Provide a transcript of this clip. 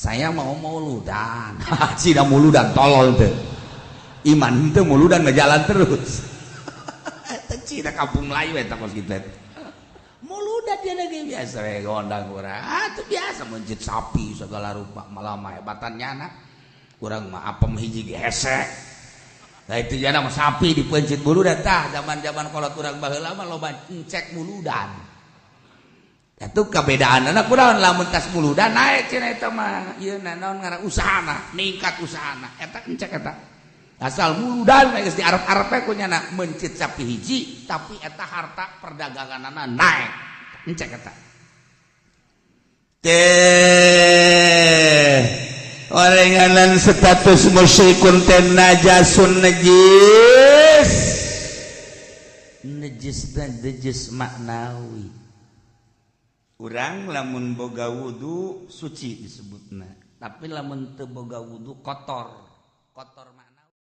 saya mau mauludan. Cina mauludan tolol teh. Iman itu mauludan ngejalan terus. Eta cina kampung Melayu eta kos kitu. Mauludan dia lagi biasa we gondang urang. Itu biasa mencit sapi segala rupa malah mah hebatannya anak. Urang mah apem hiji ge hese. Nah itu jana mah sapi dipencit muludan tah zaman-zaman kolot urang baheula mah loba encek muludan. Itu kabedaan anak kurang lamun tas muludan naik cina eta mah ieu naon ngaran usahana ningkat usahana eta encek eta asal muludan geus di arep-arep we kunyana mencit sapi hiji tapi eta harta perdaganganana naik encek eta teh orenganan status musyrikun teh najasun najis maknawi. Urang lamun boga wudu suci disebutna, tapi lamun teu boga wudu kotor